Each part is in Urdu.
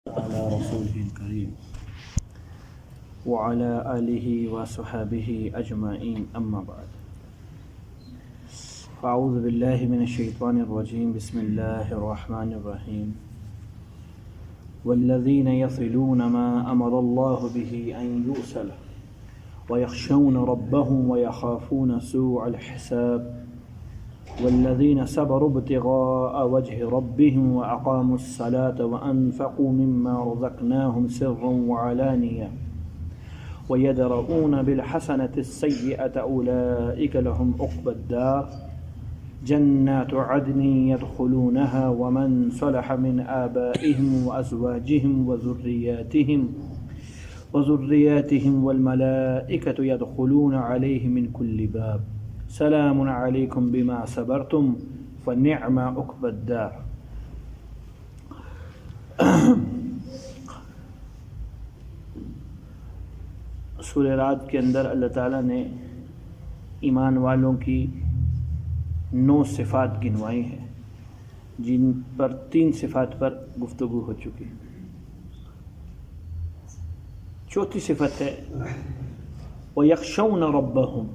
على رسوله الكريم وعلى آله وصحبه أجمعين أما بعد فأعوذ بالله من الشيطان الرجيم بسم الله الرحمن الرحيم والذين يصلون ما أمر الله به أن يوصل ويخشون ربهم ويخافون سوء الحساب والذين صبروا ابتغاء وجه ربهم وأقاموا الصلاة وأنفقوا مما رزقناهم سرا وعلانية ويدرؤون بالحسنة السيئة أولئك لهم عقبى الدار جنات عدن يدخلونها ومن صلح من آبائهم وأزواجهم وذرياتهم والملائكة يدخلون عليهم من كل باب سلام علیکم بما صبرتم فنعم عقبی الدار۔ سورہ رعد کے اندر اللہ تعالیٰ نے ایمان والوں کی 9 صفات گنوائی ہیں، جن پر 3 صفات پر گفتگو ہو چکی۔ چوتھی صفت ہے وَيَخْشَوْنَ رَبَّهُمْ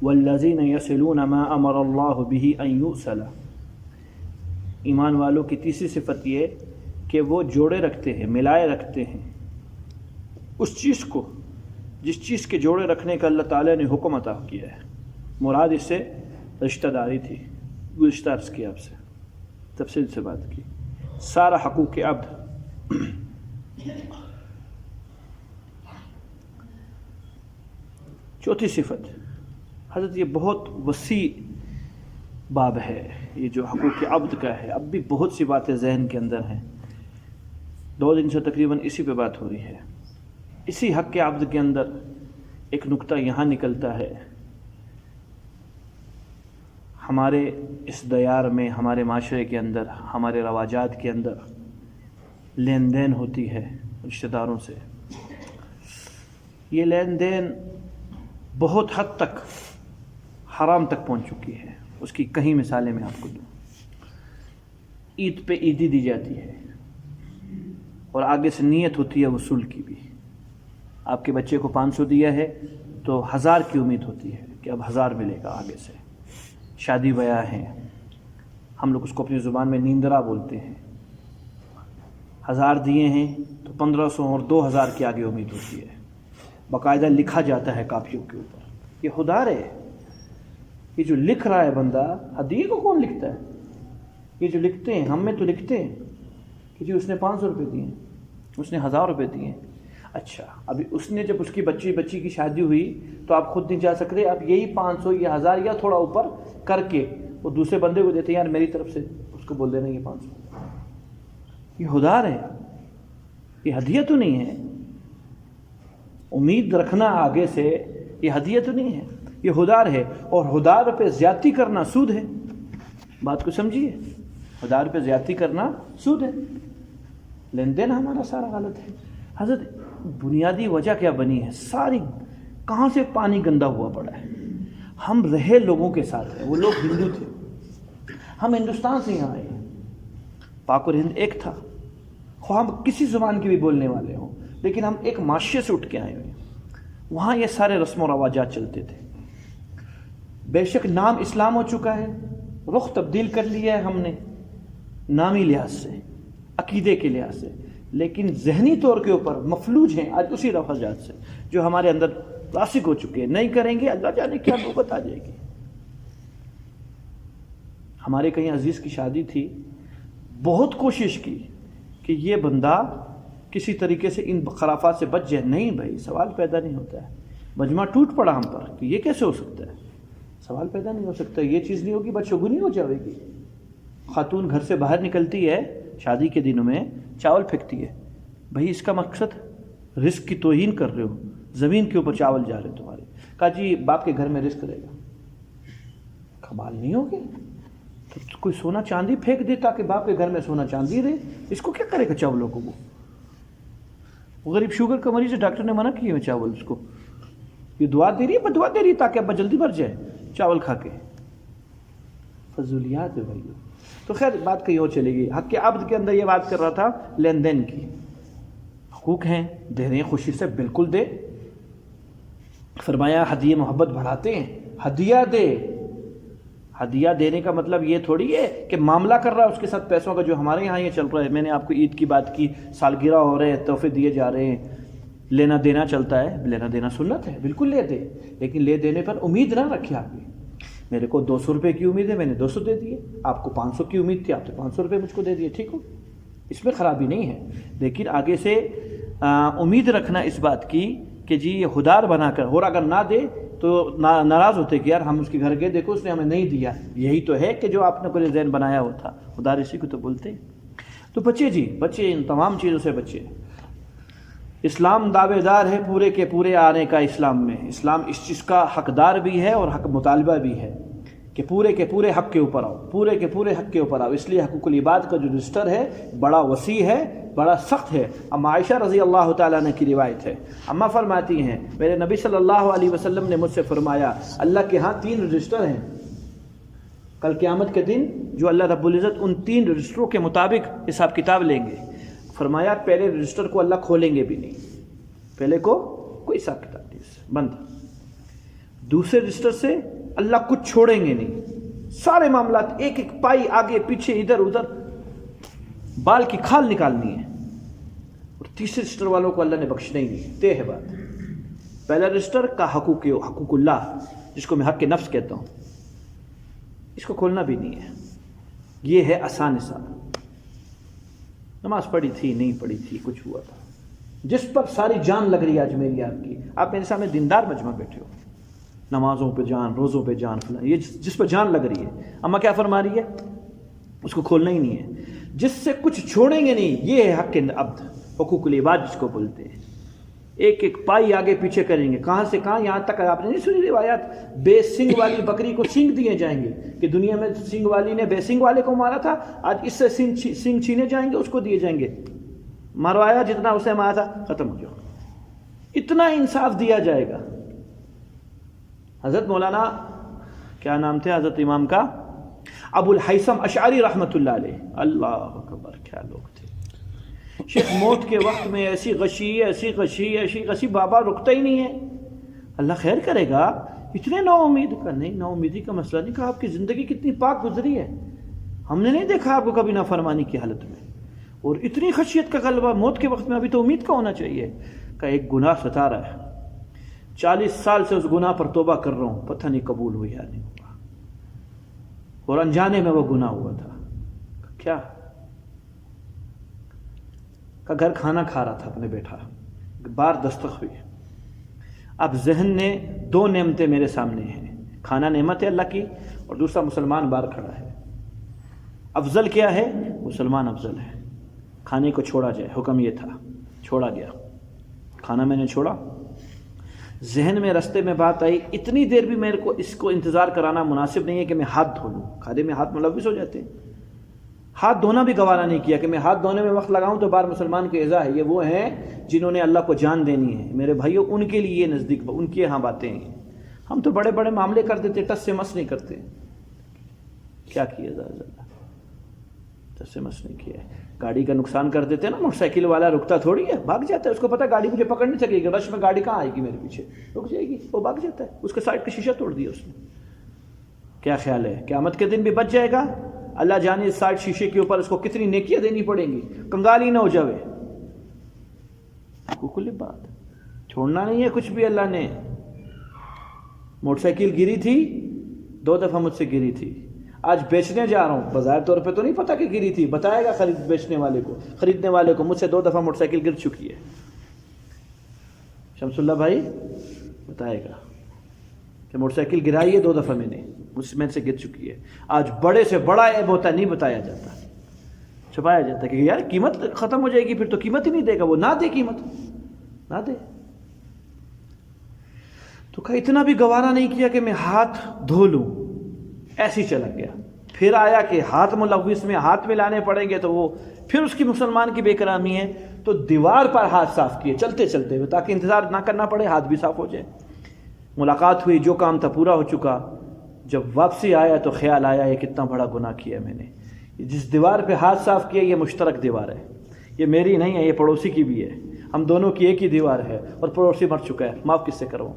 والذین یصلون ما امر اللہ به ان یوصل۔ ایمان والوں کی تیسری صفت یہ کہ وہ جوڑے رکھتے ہیں، ملائے رکھتے ہیں اس چیز کو جس چیز کے جوڑے رکھنے کا اللہ تعالیٰ نے حکم عطا کیا ہے۔ مراد اس سے رشتہ داری تھی، گزشتہ عرض کیا آپ سے تفصیل سے بات کی، سارا حقوق عبد۔ چوتھی صفت حضرت یہ بہت وسیع باب ہے، یہ جو حقوق عبد کا ہے، اب بھی بہت سی باتیں ذہن کے اندر ہیں۔ 2 دن سے تقریباً اسی پہ بات ہو رہی ہے۔ اسی حق عبد کے اندر ایک نقطہ یہاں نکلتا ہے، ہمارے اس دیار میں، ہمارے معاشرے کے اندر، ہمارے رواجات کے اندر لین دین ہوتی ہے رشتہ داروں سے۔ یہ لین دین بہت حد تک حرام تک پہنچ چکی ہے۔ اس کی کئی مثالیں میں آپ کو دوں۔ عید پہ عیدی دی جاتی ہے اور آگے سے نیت ہوتی ہے وصول کی بھی۔ آپ کے بچے کو 500 دیا ہے تو 1000 کی امید ہوتی ہے کہ اب 1000 ملے گا آگے سے۔ شادی بیاہ ہیں، ہم لوگ اس کو اپنی زبان میں نیندرا بولتے ہیں۔ 1000 دیے ہیں تو 1500 اور 2000 کی آگے امید ہوتی ہے، باقاعدہ لکھا جاتا ہے کاپیوں کے اوپر۔ یہ خدار ہے، یہ جو لکھ رہا ہے بندہ، ہدیے کو کون لکھتا ہے؟ یہ جو لکھتے ہیں، ہم میں تو لکھتے ہیں کہ جی اس نے 500 روپے دیے ہیں، اس نے 1000 روپے دیے ہیں۔ اچھا، ابھی اس نے جب اس کی بچی کی شادی ہوئی تو آپ خود نہیں جا سکتے، اب یہی 500 یا 1000 یا تھوڑا اوپر کر کے وہ دوسرے بندے کو دیتے ہیں، یار میری طرف سے اس کو بول دینا یہ 500۔ یہ ہدار ہے، یہ ہدیہ تو نہیں ہے۔ امید رکھنا آگے سے یہ ہدیہ تو نہیں ہے، یہ ہدار ہے۔ اور ہدار پہ زیادتی کرنا سود ہے۔ بات کو سمجھیے، ہدار پہ زیادتی کرنا سود ہے۔ لین دین ہمارا سارا غلط ہے۔ حضرت بنیادی وجہ کیا بنی ہے؟ ساری کہاں سے پانی گندا ہوا پڑا ہے؟ ہم رہے لوگوں کے ساتھ ہیں، وہ لوگ ہندو تھے، ہم ہندوستان سے یہاں آئے ہیں۔ پاک اور ہند ایک تھا، خواہ ہم کسی زبان کے بھی بولنے والے ہوں، لیکن ہم ایک معاشرے سے اٹھ کے آئے ہوئے ہیں۔ وہاں یہ سارے رسم و رواجات چلتے تھے۔ بے شک نام اسلام ہو چکا ہے، رخ تبدیل کر لیا ہے ہم نے نامی لحاظ سے، عقیدے کے لحاظ سے، لیکن ذہنی طور کے اوپر مفلوج ہیں آج اسی رواجات سے جو ہمارے اندر راسخ ہو چکے ہیں۔ نہیں کریں گے، اللہ جانے کیا نوبت آ جائے گی۔ ہمارے کہیں عزیز کی شادی تھی، بہت کوشش کی کہ یہ بندہ کسی طریقے سے ان خرافات سے بچ جائے۔ نہیں بھائی، سوال پیدا نہیں ہوتا ہے۔ مجمع ٹوٹ پڑا ہم پر کہ یہ کیسے ہو سکتا ہے، سوال پیدا نہیں ہو سکتا، یہ چیز نہیں ہوگی، بدشگونی ہو جائے گی۔ خاتون گھر سے باہر نکلتی ہے شادی کے دنوں میں، چاول پھینکتی ہے، بھائی اس کا مقصد رزق کی توہین کر رہے ہو، زمین کے اوپر چاول جا رہے تمہارے۔ کہا جی باپ کے گھر میں رزق رہے گا۔ کمال نہیں ہوگی؟ تو کوئی سونا چاندی پھینک دے تاکہ باپ کے گھر میں سونا چاندی رہے، اس کو کیا کرے گا چاولوں کو؟ وہ غریب شوگر کا مریض ہے، ڈاکٹر نے منع کیے ہیں چاول اس کو، یہ دعا دے رہی ہے، بدعا دے رہی ہے تاکہ ابا جلدی مر جائے چاول کھا کے۔ فضولیات ہے بھائی۔ تو خیر بات کہیں اور چلے گی. حق عبد کے اندر یہ بات کر رہا تھا لین دین کی. حقوق ہیں دے رہے ہیں خوشی سے بالکل دے. فرمایا ہدیہ محبت بڑھاتے ہیں, ہدیہ دے. ہدیہ دینے کا مطلب یہ تھوڑی ہے کہ معاملہ کر رہا ہے اس کے ساتھ پیسوں کا, جو ہمارے یہاں یہ چل رہا ہے. میں نے آپ کو عید کی بات کی, سالگرہ ہو رہے ہیں, تحفے دیے جا رہے ہیں, لینا دینا چلتا ہے. لینا دینا سنت ہے, بالکل لے دے, لیکن لے دینے پر امید نہ رکھے. آپ میرے کو 200 روپے کی امید ہے, میں نے 200 دے دیے. آپ کو 500 کی امید تھی, آپ نے 500 روپے مجھ کو دے دیے, ٹھیک ہو, اس میں خرابی نہیں ہے. لیکن آگے سے امید رکھنا اس بات کی کہ جی یہ خوددار بنا کر, اور اگر نہ دے تو ناراض ہوتے کہ یار ہم اس کے گھر گئے, دیکھو اس نے ہمیں نہیں دیا. یہی تو ہے کہ جو آپ نے کوئی ذہن بنایا ہوا تھا, خوددار اسی کو تو بولتے ہیں. تو بچے جی, بچے ان تمام چیزوں سے بچے. اسلام دعوے دار ہے پورے کے پورے آنے کا اسلام میں. اسلام اس چیز کا حقدار بھی ہے اور حق مطالبہ بھی ہے کہ پورے کے پورے حق کے اوپر آؤ, پورے کے پورے حق کے اوپر آؤ. اس لیے حقوق العباد کا جو رجسٹر ہے بڑا وسیع ہے, بڑا سخت ہے. اما عائشہ رضی اللہ تعالیٰ عنہ کی روایت ہے, اماں فرماتی ہیں میرے نبی صلی اللہ علیہ وسلم نے مجھ سے فرمایا اللہ کے ہاں 3 رجسٹر ہیں. کل قیامت کے دن جو اللہ رب العزت ان 3 رجسٹروں کے مطابق حساب کتاب لیں گے. فرمایا پہلے رجسٹر کو اللہ کھولیں گے بھی نہیں, پہلے کو کوئی حساب کتاب نہیں, بند. دوسرے رجسٹر سے اللہ کچھ چھوڑیں گے نہیں, سارے معاملات ایک ایک پائی آگے پیچھے ادھر ادھر بال کی کھال نکالنی ہے. اور تیسرے رجسٹر والوں کو اللہ نے بخشنا ہی نہیں. طے ہے بات. پہلا رجسٹر کا حقوق اللہ, جس کو میں حق نفس کہتا ہوں, اس کو کھولنا بھی نہیں ہے. یہ ہے آسان حساب. نماز پڑھی تھی, نہیں پڑھی تھی, کچھ ہوا تھا, جس پر ساری جان لگ رہی ہے آج میری آپ کی. آپ میرے سامنے دیندار مجمع بیٹھے ہو, نمازوں پہ جان, روزوں پہ جان, فلاں, یہ جس پر جان لگ رہی ہے. اما کیا فرما رہی ہے, اس کو کھولنا ہی نہیں ہے. جس سے کچھ چھوڑیں گے نہیں, یہ ہے حق عبد, حقوق العباد جس کو بولتے ہیں. ایک ایک پائی آگے پیچھے کریں گے, کہاں سے کہاں, یہاں تک آپ نے نہیں سنی روایات, بے سنگ والی بکری کو سنگ دیے جائیں گے کہ دنیا میں سنگ والی نے بے سنگ والے کو مارا تھا, آج اس سے سنگ چھینے جائیں گے, اس کو دیے جائیں گے. مروایا جتنا اسے مارا تھا, ختم ہو جاؤ. اتنا انصاف دیا جائے گا. حضرت مولانا کیا نام تھے حضرت امام کا, ابو الحیثم اشعری رحمۃ اللہ علیہ. اللہ اکبر, کیا لوگ تھے. شیخ موت کے وقت میں ایسی غشی, ایسی غشی, ایسی غشی, بابا رکتا ہی نہیں ہے. اللہ خیر کرے گا. اتنے نا امید کا نہیں, نا امیدی کا مسئلہ نہیں. کہا آپ کی زندگی کتنی پاک گزری ہے, ہم نے نہیں دیکھا آپ کو کبھی نافرمانی کی حالت میں, اور اتنی خشیت کا غلبہ موت کے وقت میں. ابھی تو امید کا ہونا چاہیے. کہ ایک گناہ ستا رہا ہے, 40 سال سے اس گناہ پر توبہ کر رہا ہوں, پتہ نہیں قبول ہوئی یا نہیں ہوا, اور انجانے میں وہ گناہ ہوا تھا. کیا کا گھر کھانا کھا رہا تھا اپنے بیٹھا, بار دستک ہوئی. اب ذہن نے 2 نعمتیں میرے سامنے ہیں, کھانا نعمت ہے اللہ کی, اور دوسرا مسلمان بار کھڑا ہے. افضل کیا ہے, مسلمان افضل ہے. کھانے کو چھوڑا جائے, حکم یہ تھا, چھوڑا گیا. کھانا میں نے چھوڑا. ذہن میں رستے میں بات آئی, اتنی دیر بھی میرے کو اس کو انتظار کرانا مناسب نہیں ہے کہ میں ہاتھ دھو لوں. کھانے میں ہاتھ ملوث ہو جاتے ہیں. ہاتھ دھونا بھی گوارا نہیں کیا کہ میں ہاتھ دھونے میں وقت لگاؤں تو بار مسلمان کے اعزاز ہے. یہ وہ ہیں جنہوں نے اللہ کو جان دینی ہے میرے بھائیوں, ان کے لیے یہ نزدیک, ان کے یہاں باتیں ہیں. ہم تو بڑے بڑے معاملے کر دیتے, ٹس سے مس نہیں کرتے. کیا کیا جائے, ٹس سے مس نہیں کیا. گاڑی کا نقصان کر دیتے نا, موٹر سائیکل والا رکتا تھوڑی ہے, بھاگ جاتا ہے. اس کو پتا گاڑی مجھے پکڑ نہیں سکے گی, رش میں گاڑی کہاں آئے گی میرے پیچھے, رک جائے گی, وہ بھاگ جاتا ہے. اس کے سائڈ کا شیشہ توڑ دیا اس نے. کیا خیال ہے قیامت کے دن بھی بچ جائے گا؟ اللہ جانے اس سائڈ شیشے کے اوپر اس کو کتنی نیکیاں دینی پڑیں گی, کنگال ہی نہ ہو جاوے. کل بات چھوڑنا نہیں ہے کچھ بھی. اللہ نے موٹر سائیکل گری تھی, 2 دفعہ مجھ سے گری تھی, آج بیچنے جا رہا ہوں. بظاہر طور پہ تو نہیں پتا کہ گری تھی, بتائے گا بیچنے والے کو, خریدنے والے کو. مجھ سے 2 دفعہ موٹر سائیکل گر چکی ہے. شمس اللہ بھائی بتائے گا کہ موٹر سائیکل گرائی ہے 2 دفعہ میں نے, مجھ میں سے گر چکی ہے. آج بڑے سے بڑا عیب ہوتا ہے, نہیں بتایا جاتا, چھپایا جاتا ہے کہ یار قیمت ختم ہو جائے گی, پھر تو قیمت ہی نہیں دے گا. وہ نہ دے قیمت, نہ دے. تو کہا اتنا بھی گوارا نہیں کیا کہ میں ہاتھ دھو لوں, ایسی چلا گیا. پھر آیا کہ ہاتھ ملوث میں ہاتھ ملانے پڑیں گے, تو وہ پھر اس کی مسلمان کی بے کرامی ہے. تو دیوار پر ہاتھ صاف کیے چلتے چلتے ہوئے, تاکہ انتظار نہ کرنا پڑے, ہاتھ بھی صاف ہو جائے. ملاقات ہوئی, جو کام تھا پورا ہو چکا. جب واپسی آیا تو خیال آیا یہ کتنا بڑا گناہ کیا میں نے, جس دیوار پہ ہاتھ صاف کیا یہ مشترک دیوار ہے، یہ میری نہیں ہے، یہ پڑوسی کی بھی ہے، ہم دونوں کی ایک ہی دیوار ہے اور پڑوسی مر چکا ہے، معاف کس سے کروں؟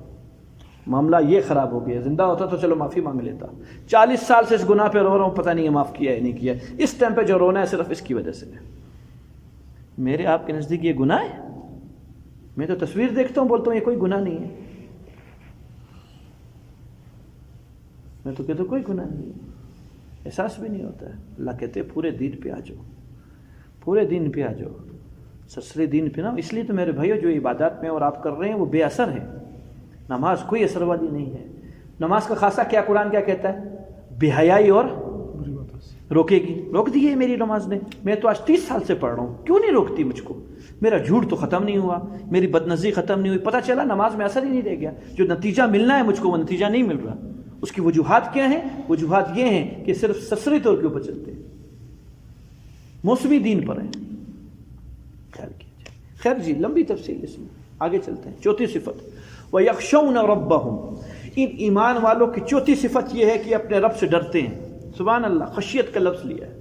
معاملہ یہ خراب ہو گیا. زندہ ہوتا تو چلو معافی مانگ لیتا. 40 سال سے اس گناہ پہ رو رہا ہوں، پتہ نہیں ہے معاف کیا ہے نہیں کیا. اس ٹائم پہ جو رونا ہے صرف اس کی وجہ سے. میرے آپ کے نزدیک یہ گناہ ہے؟ میں تو تصویر دیکھتا ہوں بولتا ہوں یہ کوئی گناہ نہیں ہے. میں تو کہتا ہوں کوئی گناہ نہیں ہے، احساس بھی نہیں ہوتا ہے. اللہ کہتے ہیں پورے دین پہ آ جاؤ، پورے دین پہ آ جاؤ، سسرے دین پہ نا. اس لیے تو میرے بھائیو جو عبادات میں اور آپ کر رہے ہیں وہ بے اثر ہے. نماز کوئی اثر والی نہیں ہے. نماز کا خاصہ کیا قرآن کیا کہتا ہے؟ بے حیائی اور روکے گی. روک دی ہے میری نماز نے. میں تو آج 30 سال سے پڑھ رہا ہوں، کیوں نہیں روکتی مجھ کو؟ میرا جھوٹ تو ختم نہیں ہوا، میری بدنظری ختم نہیں ہوئی. پتہ چلا نماز میں اثر ہی نہیں رہ گیا. جو نتیجہ ملنا ہے مجھ کو وہ نتیجہ نہیں مل رہا. اس کی وجوہات کیا ہیں؟ وجوہات یہ ہیں کہ صرف سسری طور کے اوپر چلتے ہیں، موسمی دین پر ہیں. خیال کیجیے. خیر جی لمبی تفصیل اس میں، آگے چلتے ہیں. چوتھی صفت وَيَخْشَوْنَ رَبَّهُمْ. ان ایمان والوں کی چوتھی صفت یہ ہے کہ اپنے رب سے ڈرتے ہیں. سبحان اللہ، خشیت کا لفظ لیا ہے.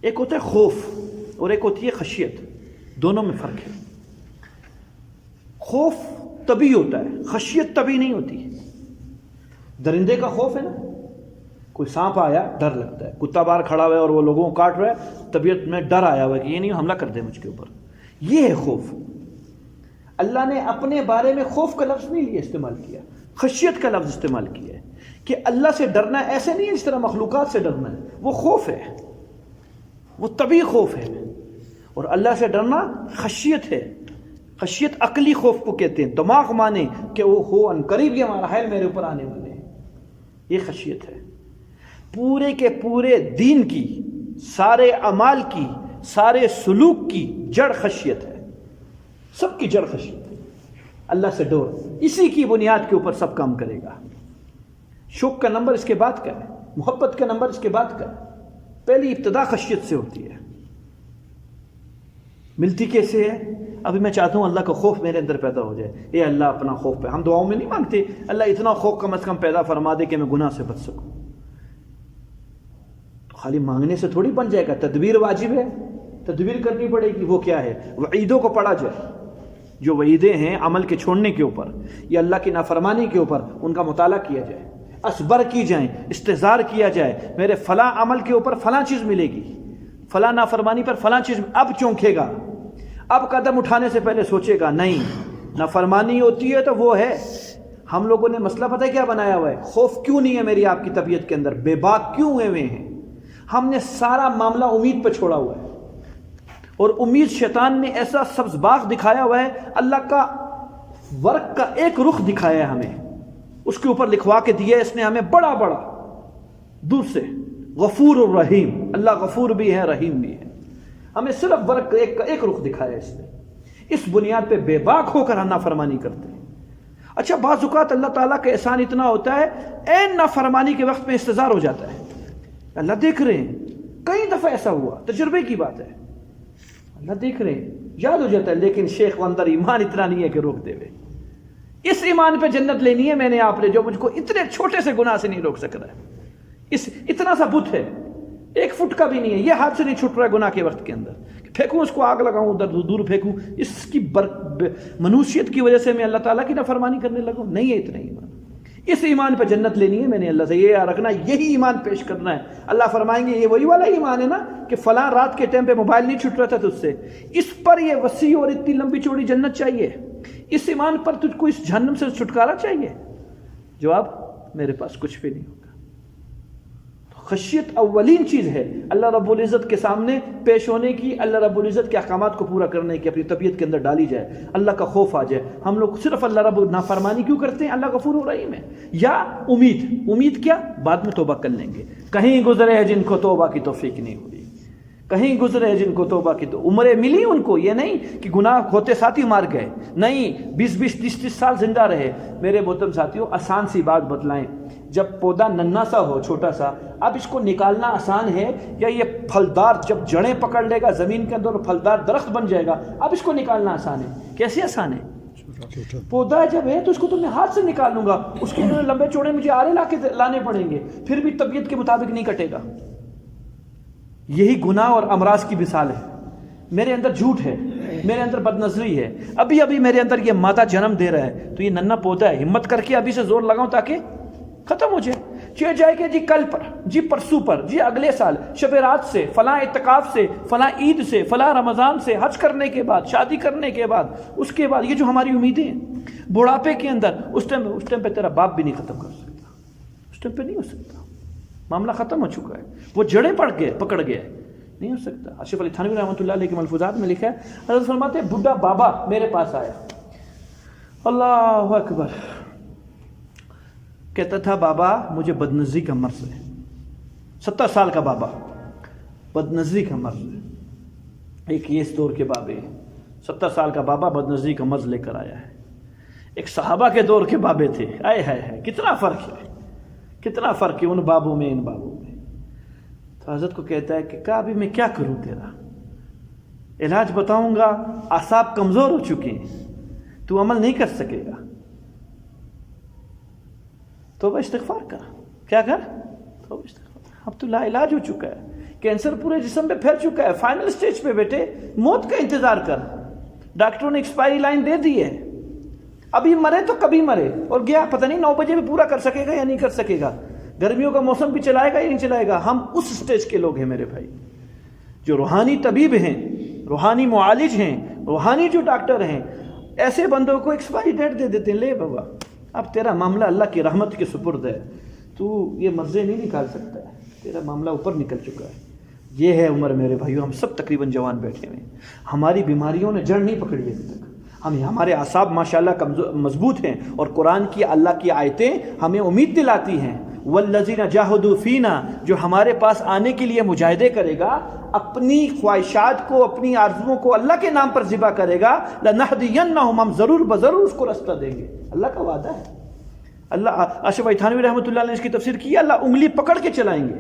ایک ہوتا ہے خوف اور ایک ہوتی ہے خشیت، دونوں میں فرق ہے. خوف طبی ہوتا ہے، خشیت طبی نہیں ہوتی. درندے کا خوف ہے نا، کوئی سانپ آیا ڈر لگتا ہے، کتا باہر کھڑا ہوا ہے اور وہ لوگوں کو کاٹ رہا ہے، طبیعت میں ڈر آیا ہوا ہے کہ یہ نہیں حملہ کر دے مجھ کے اوپر. یہ ہے خوف. اللہ نے اپنے بارے میں خوف کا لفظ نہیں لیا استعمال کیا، خشیت کا لفظ استعمال کیا ہے کہ اللہ سے ڈرنا ایسے نہیں ہے جس طرح مخلوقات سے ڈرنا ہے. وہ خوف ہے، وہ طبی خوف ہے. اور اللہ سے ڈرنا خشیت ہے. خشیت عقلی خوف کو کہتے ہیں. دماغ مانے کہ وہ ہو ان قریب یہ مراحل میرے اوپر آنے والے ہیں، یہ خشیت ہے. پورے کے پورے دین کی، سارے اعمال کی، سارے سلوک کی جڑ خشیت ہے. سب کی جڑ خشیت ہے. اللہ سے ڈر، اسی کی بنیاد کے اوپر سب کام کرے گا. شوق کا نمبر اس کے بعد کا ہے، محبت کا نمبر اس کے بعد کا ہے. پہلی ابتدا خشیت سے ہوتی ہے. ملتی کیسے ہے؟ ابھی میں چاہتا ہوں اللہ کا خوف میرے اندر پیدا ہو جائے. اے اللہ اپنا خوف پہ، ہم دعاؤں میں نہیں مانگتے اللہ اتنا خوف کم از کم پیدا فرما دے کہ میں گناہ سے بچ سکوں. تو خالی مانگنے سے تھوڑی بن جائے گا. تدبیر واجب ہے، تدبیر کرنی پڑے گی. وہ کیا ہے؟ وعیدوں کو پڑھا جائے. جو وعیدیں ہیں عمل کے چھوڑنے کے اوپر یا اللہ کی نافرمانی کے اوپر، ان کا مطالعہ کیا جائے، اسبر کی جائیں، استحضار کیا جائے. میرے فلاں عمل کے اوپر فلاں چیز ملے گی، فلاں نافرمانی پر فلاں چیز. اب چونکے گا، اب قدم اٹھانے سے پہلے سوچے گا نہیں. نافرمانی ہوتی ہے تو وہ ہے. ہم لوگوں نے مسئلہ پتہ ہے کیا بنایا ہوا ہے؟ خوف کیوں نہیں ہے میری آپ کی طبیعت کے اندر؟ بے باک کیوں ہوئے ہیں؟ ہم نے سارا معاملہ امید پہ چھوڑا ہوا ہے. اور امید شیطان نے ایسا سبز باغ دکھایا ہوا ہے، اللہ کا ورق کا ایک رخ دکھایا ہے ہمیں، اس کے اوپر لکھوا کے دیا ہے اس نے ہمیں بڑا بڑا دور سے، غفور الرحیم. اللہ غفور بھی ہے، رحیم بھی ہے. ہمیں صرف ورق کا ایک رخ دکھایا ہے اس نے. اس بنیاد پہ بے باک ہو کر ہم نافرمانی کرتے ہیں. اچھا بعض اوقات اللہ تعالیٰ کا احسان اتنا ہوتا ہے عین نافرمانی کے وقت میں استظہار ہو جاتا ہے. اللہ دیکھ رہے ہیں. کئی دفعہ ایسا ہوا، تجربے کی بات ہے. اللہ دیکھ رہے ہیں، یاد ہو جاتا ہے. لیکن شیخ وہ اندر ایمان اتنا نہیں ہے کہ روک دے. اس ایمان پہ جنت لینی ہے میں نے آپ نے، جو مجھ کو اتنے چھوٹے سے گناہ سے نہیں روک سک رہا ہے. اتنا سا بت ہے، 1 فٹ کا بھی نہیں ہے، یہ ہاتھ سے نہیں چھوٹ رہا ہے گناہ کے وقت کے اندر. پھینکوں اس کو، آگ لگاؤں، ادھر دور پھینکوں، اس کی منوسیت کی وجہ سے میں اللہ تعالیٰ کی نافرمانی کرنے لگوں. نہیں ہے اتنا ایمان. اس ایمان پہ جنت لینی ہے میں نے اللہ سے، یہ یاد رکھنا، یہی ایمان پیش کرنا ہے. اللہ فرمائیں گے یہ وہی والا ایمان ہے نا کہ فلاں رات کے ٹائم پہ موبائل نہیں چھٹ رہا تھا تجھ سے، اس پر یہ وسیع اور اتنی لمبی چوڑی جنت چاہیے. اس ایمان پر تجھ کو اس جہنم سے چھٹکارا چاہیے. جواب میرے پاس کچھ بھی نہیں ہوگا. خشیت اولین چیز ہے اللہ رب العزت کے سامنے پیش ہونے کی، اللہ رب العزت کے احکامات کو پورا کرنے کی اپنی طبیعت کے اندر ڈالی جائے، اللہ کا خوف آ جائے. ہم لوگ صرف اللہ رب نافرمانی کیوں کرتے ہیں؟ اللہ غفور رحیم ہے. یا امید کیا؟ بعد میں توبہ کر لیں گے. کہیں گزرے ہیں جن کو توبہ کی توفیق نہیں ہوئی، کہیں گزرے ہیں جن کو توبہ کی تو عمریں ملی ان کو. یہ نہیں کہ گناہ ہوتے ساتھ ہی مار گئے، نہیں 20-20 30-30 سال زندہ رہے. میرے محترم ساتھیوں آسان سی بات بتلائیں، جب پودا ننھا سا ہو، چھوٹا سا، اب اس کو نکالنا آسان ہے یا یہ پھلدار جب جڑیں پکڑ لے گا زمین کے اندر پھلدار درخت بن جائے گا، اب اس کو نکالنا آسان ہے؟ کیسے آسان ہے؟ پودا جب ہے تو اس کو تو میں ہاتھ سے نکال لوں گا، اس کے لیے لمبے چوڑے مجھے آرے لانے پڑیں گے، پھر بھی طبیعت کے مطابق نہیں کٹے گا۔ یہی گناہ اور امراض کی مثال ہے۔ میرے اندر جھوٹ ہے، میرے اندر بد نظری ہے، ابھی میرے اندر یہ مادہ جنم دے رہا ہے، تو یہ ننھا پودا ہے، ہمت کر کے ابھی سے زور لگاؤں تاکہ ختم ہو جائے۔ چڑھ جائے کہ جی کل پر، جی پرسوں پر، جی اگلے سال، شب رات سے، فلاں اعتکاف سے، فلاں عید سے، فلاں رمضان سے، حج کرنے کے بعد، شادی کرنے کے بعد، اس کے بعد، یہ جو ہماری امیدیں ہیں بڑھاپے کے اندر، اس ٹائم پہ تیرا باپ بھی نہیں ختم کر سکتا، اس ٹائم پہ نہیں ہو سکتا، معاملہ ختم ہو چکا ہے، وہ جڑیں پکڑ گئے، نہیں ہو سکتا۔ اشرف علی تھانوی رحمۃ اللہ علیہ کے ملفوظات میں لکھا ہے، حضرت فرماتے ہیں بڈھا بابا میرے پاس آیا، اللہ اکبر، کہتا تھا بابا مجھے بدنظری کا مرض ہے، 70 سال کا بابا، بدنظری کا مرض ہے۔ ایک یہ اس دور کے بابے، 70 سال کا بابا بدنظری کا مرض لے کر آیا ہے۔ ایک صحابہ کے دور کے بابے تھے، ہے کتنا فرق ہے، کتنا فرق ہے ان بابوں میں، ان بابوں میں۔ تو حضرت کو کہتا ہے کہ ابھی میں کیا کروں، تیرا علاج بتاؤں گا، اعصاب کمزور ہو چکے ہیں، تو عمل نہیں کر سکے گا، توبہ استغفار کر، کیا کر، توبہ استغفار۔ اب تو لا علاج ہو چکا ہے، کینسر پورے جسم پہ پھیل چکا ہے، فائنل سٹیج پہ بیٹے، موت کا انتظار کر، ڈاکٹروں نے ایکسپائری لائن دے دی ہے، ابھی مرے تو کبھی مرے، اور گیا پتہ نہیں 9 بجے بھی پورا کر سکے گا یا نہیں کر سکے گا، گرمیوں کا موسم بھی چلائے گا یا نہیں چلائے گا۔ ہم اس سٹیج کے لوگ ہیں میرے بھائی، جو روحانی طبیب ہیں، روحانی معالج ہیں، روحانی جو ڈاکٹر ہیں، ایسے بندوں کو ایکسپائری ڈیٹ دے دیتے ہیں، لے بابا اب تیرا معاملہ اللہ کی رحمت کے سپرد ہے، تو یہ مزے نہیں نکال سکتا ہے، تیرا معاملہ اوپر نکل چکا ہے۔ یہ ہے عمر میرے بھائیو، ہم سب تقریباً جوان بیٹھے ہوئے ہیں، ہماری بیماریوں نے جڑ نہیں پکڑی ابھی تک، ہمارے اعصاب ماشاءاللہ مضبوط ہیں، اور قرآن کی اللہ کی آیتیں ہمیں امید دلاتی ہیں، والذین جاہدوا فینا، جو ہمارے پاس آنے کے لیے مجاہدے کرے گا، اپنی خواہشات کو، اپنی آرزوؤں کو اللہ کے نام پر ذبح کرے گا، لنہدینہم، ہم ضرور بضرور اس کو رستہ دیں گے، اللہ کا وعدہ ہے۔ اللہ، اشرف علی تھانوی رحمۃ اللہ نے اس کی تفسیر کی، اللہ انگلی پکڑ کے چلائیں گے،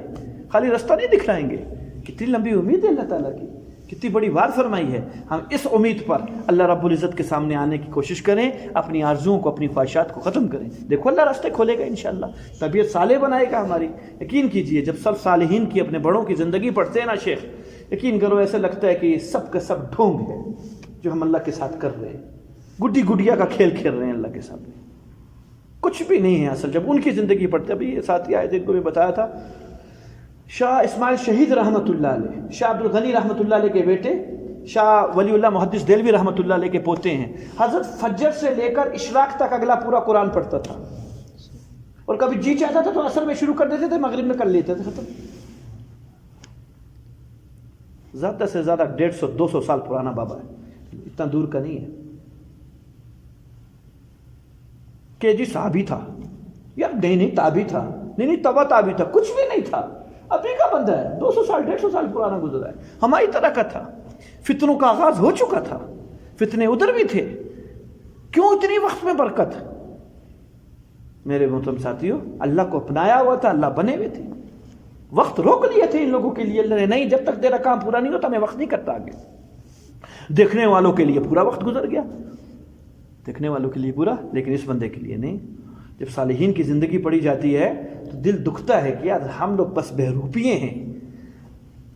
خالی رستہ نہیں دکھلائیں گے۔ کتنی لمبی امید ہے اللہ تعالیٰ کی، کتنی بڑی وعد فرمائی ہے۔ ہم اس امید پر اللہ رب العزت کے سامنے آنے کی کوشش کریں، اپنی آرزوؤں کو، اپنی خواہشات کو ختم کریں، دیکھو اللہ راستے کھولے گا انشاءاللہ، طبیعت صالح بنائے گا ہماری۔ یقین کیجئے جب سب صالحین کی، اپنے بڑوں کی زندگی پڑھتے ہیں نا شیخ، یقین کرو ایسا لگتا ہے کہ یہ سب کا سب ڈھونگ ہے جو ہم اللہ کے ساتھ کر رہے ہیں، گڈی گڈیا کا کھیل کھیل رہے ہیں اللہ کے سامنے، کچھ بھی نہیں ہے اصل۔ جب ان کی زندگی پڑھتے، ابھی یہ ساتھی آئے تھے، ان کو بھی بتایا تھا، شاہ اسماعیل شہید رحمۃ اللہ علیہ، شاہ عبد الغنی رحمۃ اللہ علیہ کے بیٹے، شاہ ولی اللہ محدث دہلوی رحمۃ اللہ علیہ کے پوتے ہیں۔ حضرت فجر سے لے کر اشراق تک اگلا پورا قرآن پڑھتا تھا، اور کبھی جی چاہتا تھا تو عصر میں شروع کر دیتے تھے، مغرب میں کر لیتے تھے، ختم۔ زیادہ سے زیادہ 150-200 سال پرانا بابا ہے، اتنا دور کا نہیں ہے کہ جی صحابی تھا، یار نہیں تابعی تھا، نہیں تبع تابعی تھا، کچھ بھی نہیں تھا، ابھی کا بندہ ہے، 200 سال 150 سال پرانا گزرا ہے، ہماری طرح کا تھا۔ فتنوں کا آغاز ہو چکا تھا، فتنے ادھر بھی تھے، کیوں اتنی وقت میں برکت؟ میرے محترم ساتھیوں، اللہ کو اپنایا ہوا تھا، اللہ بنے ہوئے تھے، وقت روک لیے تھے ان لوگوں کے لیے اللہ نے، نہیں جب تک تیرا کام پورا نہیں ہوتا میں وقت نہیں کرتا آگے۔ دیکھنے والوں کے لیے پورا وقت گزر گیا، دیکھنے والوں کے لیے پورا، لیکن اس بندے کے لیے نہیں۔ جب صالحین کی زندگی پڑھی جاتی ہے تو دل دکھتا ہے کہ یار ہم لوگ بس بہروپیے ہیں،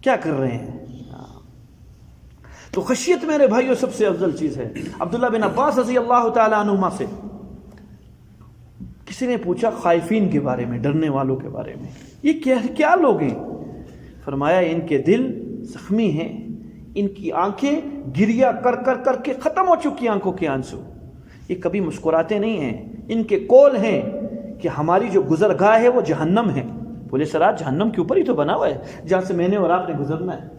کیا کر رہے ہیں۔ تو خشیت میرے بھائیوں سب سے افضل چیز ہے۔ عبداللہ بن عباس رضی اللہ تعالی عنہما سے کسی نے پوچھا خائفین کے بارے میں، ڈرنے والوں کے بارے میں، یہ کیا لوگ ہیں؟ فرمایا ان کے دل زخمی ہیں، ان کی آنکھیں گریا کر کر کر کے ختم ہو چکی آنکھوں کے آنسو، یہ کبھی مسکراتے نہیں ہیں، ان کے قول ہیں کہ ہماری جو گزرگاہ ہے وہ جہنم ہے۔ بولے سرات جہنم کے اوپر ہی تو بنا ہوا ہے جہاں سے میں نے اور آپ نے گزرنا ہے۔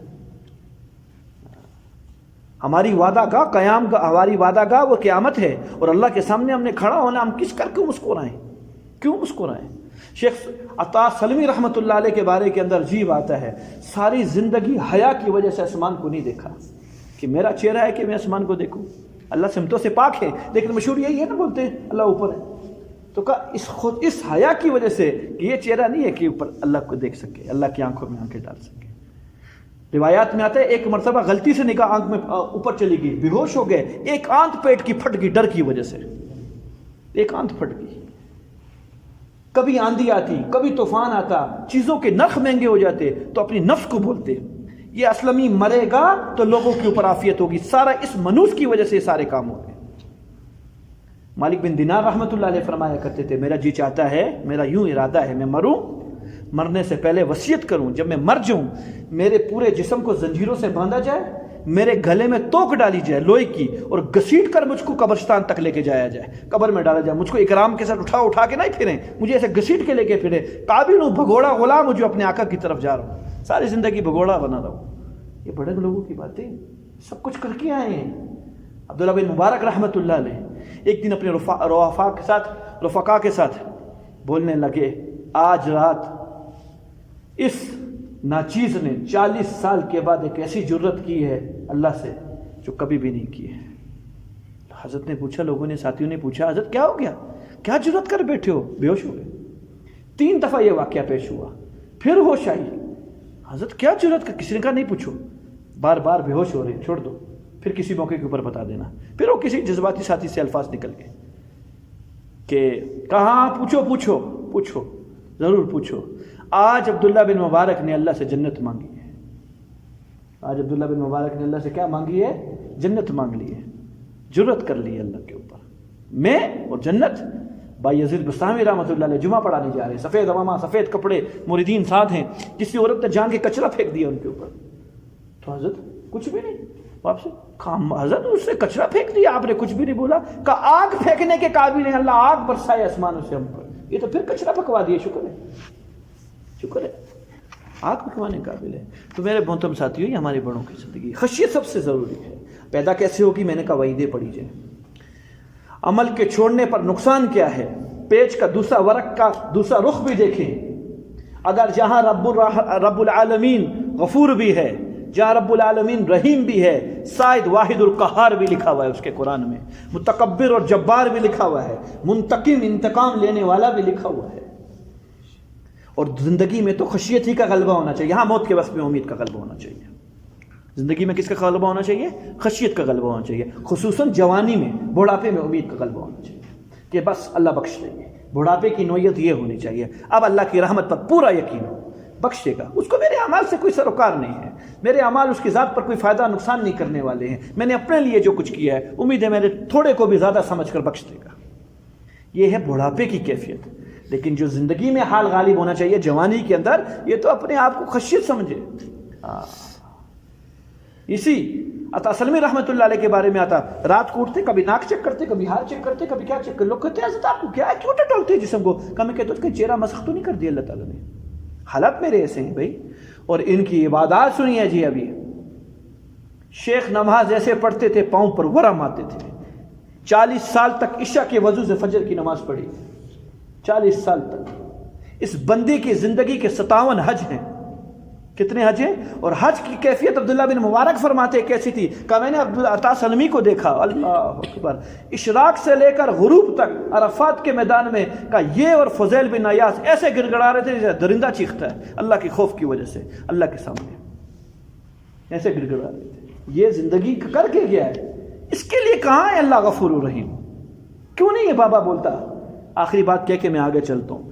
ہماری وعدہ گاہ قیام کا، ہماری وعدہ گاہ وہ قیامت ہے، اور اللہ کے سامنے ہم نے کھڑا ہونا، ہم کس کر کیوں مسکرائیں، کیوں مسکرائیں؟ شیخ عطا سلمی رحمۃ اللہ علیہ کے بارے کے اندر عجیب آتا ہے، ساری زندگی حیا کی وجہ سے آسمان کو نہیں دیکھا، کہ میرا چہرہ ہے کہ میں آسمان کو دیکھوں، اللہ سمتوں سے پاک ہے، لیکن مشہور یہی ہے نا، بولتے ہیں اللہ اوپر ہے، تو کہا اس حیا کی وجہ سے کہ یہ چہرہ نہیں ہے کہ اوپر اللہ کو دیکھ سکے، اللہ کی آنکھوں میں آنکھیں ڈال سکے۔ روایات میں آتا ہے ایک مرتبہ غلطی سے نگاہ آنکھ میں اوپر چلی گئی، بے ہوش ہو گئے، ایک آنکھ پیٹ کی پھٹ گئی ڈر کی وجہ سے، ایک آنکھ پھٹ گئی۔ کبھی آندھی آتی، کبھی طوفان آتا، چیزوں کے نرخ مہنگے ہو جاتے تو اپنی نفس کو بولتے یہ اسلمی مرے گا تو لوگوں کے اوپر عافیت ہوگی، سارا اس منوس کی وجہ سے یہ سارے کام ہو گئے۔ مالک بن دینار رحمۃ اللہ علیہ فرمایا کرتے تھے میرا جی چاہتا ہے، میرا یوں ارادہ ہے میں مروں، مرنے سے پہلے وصیت کروں، جب میں مر جاؤں میرے پورے جسم کو زنجیروں سے باندھا جائے، میرے گلے میں توک ڈالی جائے لوہے کی، اور گھسیٹ کر مجھ کو قبرستان تک لے کے جایا جائے، قبر میں ڈالا جائے، مجھ کو اکرام کے ساتھ اٹھا کے نہیں پھریں، مجھے ایسے گھسیٹ کے لے کے پھریں، قابل ہوں بھگوڑا غلام مجھے اپنے آقا کی طرف جا رہا ہوں، ساری زندگی بھگوڑا بنا رہا ہوں۔ یہ بڑے لوگوں کی باتیں سب کچھ کر کے آئے ہیں۔ عبداللہ بن مبارک رحمۃ اللہ علیہ ایک دن اپنے رفقا کے ساتھ بولنے لگے، آج رات اس ناچیز نے 40 سال کے بعد ایک ایسی جرت کی ہے اللہ سے جو کبھی بھی نہیں کی ہے۔ حضرت نے پوچھا، لوگوں نے ساتھیوں نے پوچھا حضرت کیا ہو گیا، کیا جرت کر بیٹھے ہو؟ بے ہوش ہو گئے۔ 3 دفعہ یہ واقعہ پیش ہوا، پھر ہوش آئی، حضرت کیا جرت کر، کسی نے کہا نہیں پوچھو، بار بار بے ہوش ہو رہے چھوڑ دو، پھر کسی موقع کے اوپر بتا دینا۔ پھر وہ کسی جذباتی ساتھی سے الفاظ نکل گئے کہ کہاں پوچھو ضرور پوچھو۔ آج عبداللہ بن مبارک نے اللہ سے جنت مانگی ہے، آج عبداللہ بن مبارک نے اللہ سے کیا مانگی ہے؟ جنت مانگ لی ہے، جرت کر لی ہے اللہ کے اوپر، میں اور جنت۔ بھائی یزید بستامی رحمۃ اللہ علیہ جمعہ پڑھانے جا رہے ہیں، سفید عوامہ، سفید کپڑے، مریدین ساتھ ہیں، کسی عورت نے جان کے کچرا پھینک دیا ان کے اوپر، تو حضرت کچھ بھی نہیں، آپ سے حضرت اس سے کچرا پھینک دیا، آپ نے کچھ بھی نہیں بولا، کہا آگ پھینکنے کے قابل ہے، اللہ آگ برسائے آسمانوں سے ہم پر، یہ تو پھر کچرا پکوا دیے، شکر ہے آگ پکوانے قابل ہے۔ تو میرے محترم ساتھیوں، یہ ہمارے بڑوں کی زندگی، خشیت سب سے ضروری ہے۔ پیدا کیسے ہوگی؟ میں نے کہا وعیدیں پڑھی جائیں۔ عمل کے چھوڑنے پر نقصان کیا ہے؟ پیج کا دوسرا ورق کا دوسرا رخ بھی دیکھیں، اگر جہاں رب العالمین غفور بھی ہے، جہاں رب العالمین رحیم بھی ہے، سائد واحد القہار بھی لکھا ہوا ہے اس کے قرآن میں، متکبر اور جبار بھی لکھا ہوا ہے، منتقم انتقام لینے والا بھی لکھا ہوا ہے۔ اور زندگی میں تو خشیت ہی کا غلبہ ہونا چاہیے، یہاں موت کے وقت میں امید کا غلبہ ہونا چاہیے۔ زندگی میں کس کا غلبہ ہونا چاہیے؟ خشیت کا غلبہ ہونا چاہیے، خصوصاً جوانی میں، بڑھاپے میں امید کا غلبہ ہونا چاہیے کہ بس اللہ بخش دیں گے۔ بڑھاپے کی نوعیت یہ ہونی چاہیے، اب اللہ کی رحمت پر پورا یقین ہو، بخشے گا، اس کو میرے اعمال سے کوئی سروکار نہیں ہے، میرے اعمال اس کی ذات پر کوئی فائدہ نقصان نہیں کرنے والے ہیں، میں نے اپنے لیے جو کچھ کیا ہے امید ہے میرے تھوڑے کو بھی زیادہ سمجھ کر بخش دے گا۔ یہ ہے بڑھاپے کی کیفیت۔ لیکن جو زندگی میں حال غالب ہونا چاہیے جوانی کے اندر، یہ تو اپنے آپ کو خشیت سمجھے۔ اسی عطا سلمی رحمۃ اللہ علیہ کے بارے میں آتا، رات کو اٹھتے، کبھی ناک چیک کرتے، کبھی ہاتھ چیک کرتے، کبھی کیا چیک کرتے، لوگ کہتے ہیں حضرت آپ کو کیا ہے، کیوں ٹٹولتے جسم کو؟ میں کہتا ہوں کہ چہرہ مسخ تو نہیں کر دیا اللہ تعالیٰ نے، حالات میرے ایسے ہیں بھائی۔ اور ان کی عبادات سنیے جی، ابھی شیخ نماز ایسے پڑھتے تھے پاؤں پر ورم آتے تھے، 40 سال تک عشاء کے وضو سے فجر کی نماز پڑھی، 40 سال تک۔ اس بندے کی زندگی کے 57 حج ہیں، کتنے حج ہیں؟ اور حج کی کیفیت عبداللہ بن مبارک فرماتے کیسی تھی؟ کہ میں نے عطا سلمی کو دیکھا، اللہ اکبر، اشراق سے لے کر غروب تک عرفات کے میدان میں، کہ یہ اور فضیل بن عیاض ایسے گڑ گڑا رہے تھے جیسے درندہ چیختا ہے اللہ کے خوف کی وجہ سے، اللہ کے سامنے ایسے گڑ گڑا رہے تھے۔ یہ زندگی کر کے گیا ہے، اس کے لیے کہاں ہے اللہ غفور الرحیم؟ کیوں نہیں یہ بابا بولتا؟ آخری بات کہہ کے میں آگے چلتا ہوں۔